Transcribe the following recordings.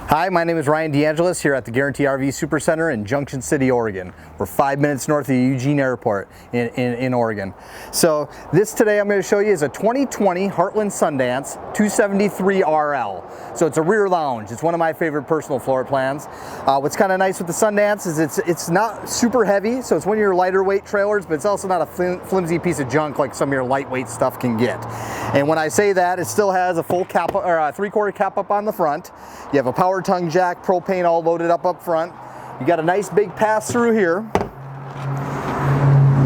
Hi, my name is Ryan DeAngelis here at the Guaranty RV Supercenter in Junction City, Oregon. We're 5 minutes north of the Eugene Airport in Oregon. So this today I'm going to show you is a 2020 Heartland Sundance 273 RL. So it's a rear lounge. It's one of my favorite personal floor plans. What's kind of nice with the Sundance is it's not super heavy, so it's one of your lighter weight trailers, but it's also not a flimsy piece of junk like some of your lightweight stuff can get. And when I say that, it still has a full cap or a 3/4 cap up on the front. You have a power tongue jack, propane all loaded up front. You got a nice big pass through here.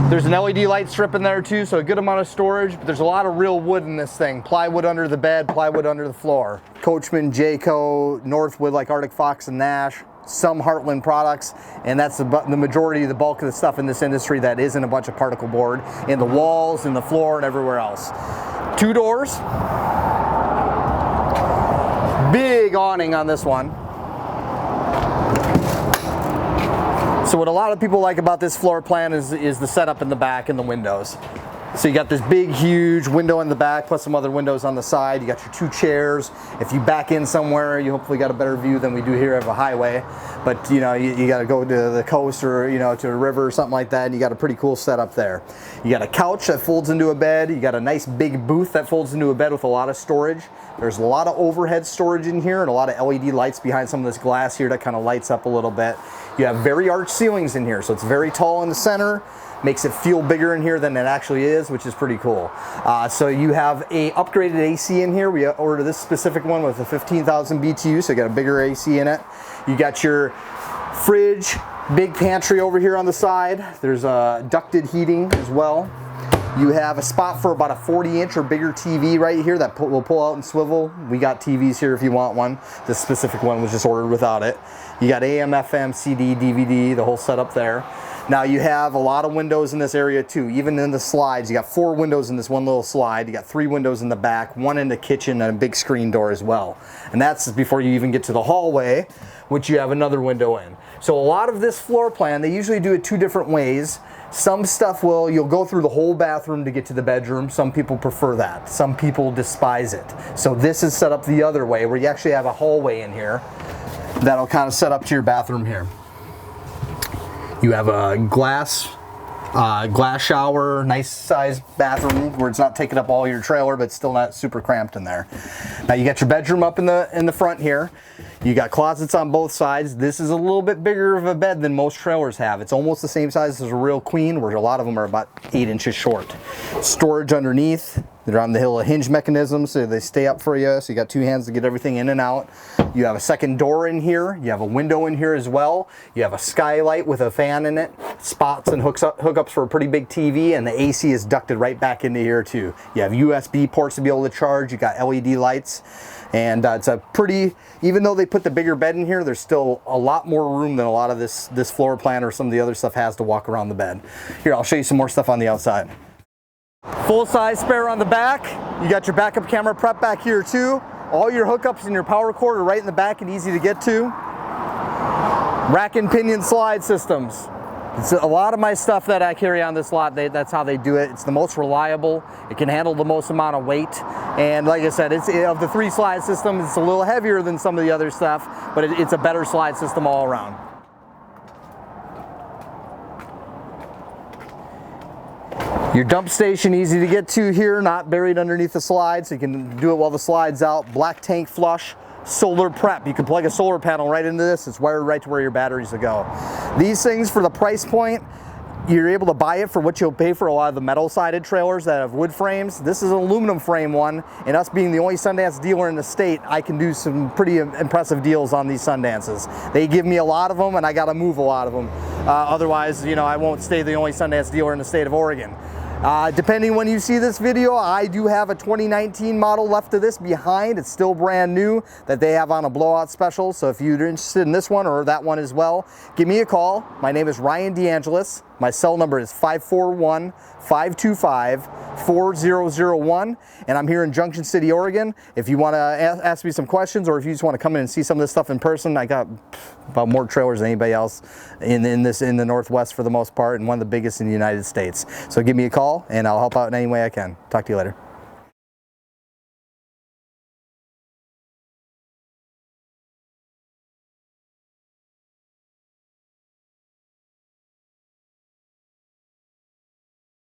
There's an LED light strip in there too, so a good amount of storage, but there's a lot of real wood in this thing. Plywood under the bed, plywood under the floor. Coachman, Jayco, Northwood like Arctic Fox and Nash, some Heartland products, and that's the majority of the bulk of the stuff in this industry that isn't a bunch of particle board in the walls, in the floor, and everywhere else. 2 doors. Big awning on this one. So what a lot of people like about this floor plan is the setup in the back and the windows. So you got this big, huge window in the back, plus some other windows on the side. You got your 2 chairs. If you back in somewhere, you hopefully got a better view than we do here of a highway. But you know, you got to go to the coast or to a river or something like that, and you got a pretty cool setup there. You got a couch that folds into a bed. You got a nice big booth that folds into a bed with a lot of storage. There's a lot of overhead storage in here and a lot of LED lights behind some of this glass here that kind of lights up a little bit. You have very arched ceilings in here, so it's very tall in the center. Makes it feel bigger in here than it actually is, which is pretty cool. So you have a upgraded AC in here. We ordered this specific one with a 15,000 BTU, so you got a bigger AC in it. You got your fridge, big pantry over here on the side. There's ducted heating as well. You have a spot for about a 40-inch or bigger TV right here that will pull out and swivel. We got TVs here if you want one. This specific one was just ordered without it. You got AM, FM, CD, DVD, the whole setup there. Now you have a lot of windows in this area too, even in the slides. You got 4 windows in this one little slide. You got 3 windows in the back, 1 in the kitchen, and a big screen door as well. And that's before you even get to the hallway, which you have another window in. So a lot of this floor plan, they usually do it 2 different ways. Some stuff you'll go through the whole bathroom to get to the bedroom. Some people prefer that. Some people despise it. So this is set up the other way, where you actually have a hallway in here that'll kind of set up to your bathroom here. You have a glass shower, nice sized bathroom where it's not taking up all your trailer, but still not super cramped in there. Now you got your bedroom up in the front here. You got closets on both sides. This is a little bit bigger of a bed than most trailers have. It's almost the same size as a real queen, where a lot of them are about 8 inches short. Storage underneath. They're on the hill of hinge mechanisms, so they stay up for you. So you got 2 hands to get everything in and out. You have a second door in here. You have a window in here as well. You have a skylight with a fan in it. Spots and hookups for a pretty big TV, and the AC is ducted right back into here too. You have USB ports to be able to charge. You got LED lights. And it's a pretty, even though they put the bigger bed in here, there's still a lot more room than a lot of this floor plan or some of the other stuff has to walk around the bed. Here, I'll show you some more stuff on the outside. Full size spare on the back. You got your backup camera prep back here too. All your hookups and your power cord are right in the back and easy to get to. Rack and pinion slide systems. It's a lot of my stuff that I carry on this lot, that's how they do it. It's the most reliable. It can handle the most amount of weight. And like I said, of the 3 slide systems, it's a little heavier than some of the other stuff, but it's a better slide system all around. Your dump station, easy to get to here, not buried underneath the slide, so you can do it while the slide's out. Black tank flush. Solar prep. You can plug a solar panel right into this. It's wired right to where your batteries will go. These things, for the price point, you're able to buy it for what you'll pay for a lot of the metal-sided trailers that have wood frames. This is an aluminum frame one, and us being the only Sundance dealer in the state, I can do some pretty impressive deals on these Sundances. They give me a lot of them, and I got to move a lot of them. Otherwise, I won't stay the only Sundance dealer in the state of Oregon. Depending when you see this video, I do have a 2019 model left of this behind. It's still brand new that they have on a blowout special. So if you're interested in this one or that one as well, give me a call. My name is Ryan DeAngelis. My cell number is 541-525-4001, and I'm here in Junction City, Oregon. If you want to ask me some questions, or if you just want to come in and see some of this stuff in person, I got about more trailers than anybody else in the Northwest for the most part, and one of the biggest in the United States. So give me a call, and I'll help out in any way I can. Talk to you later.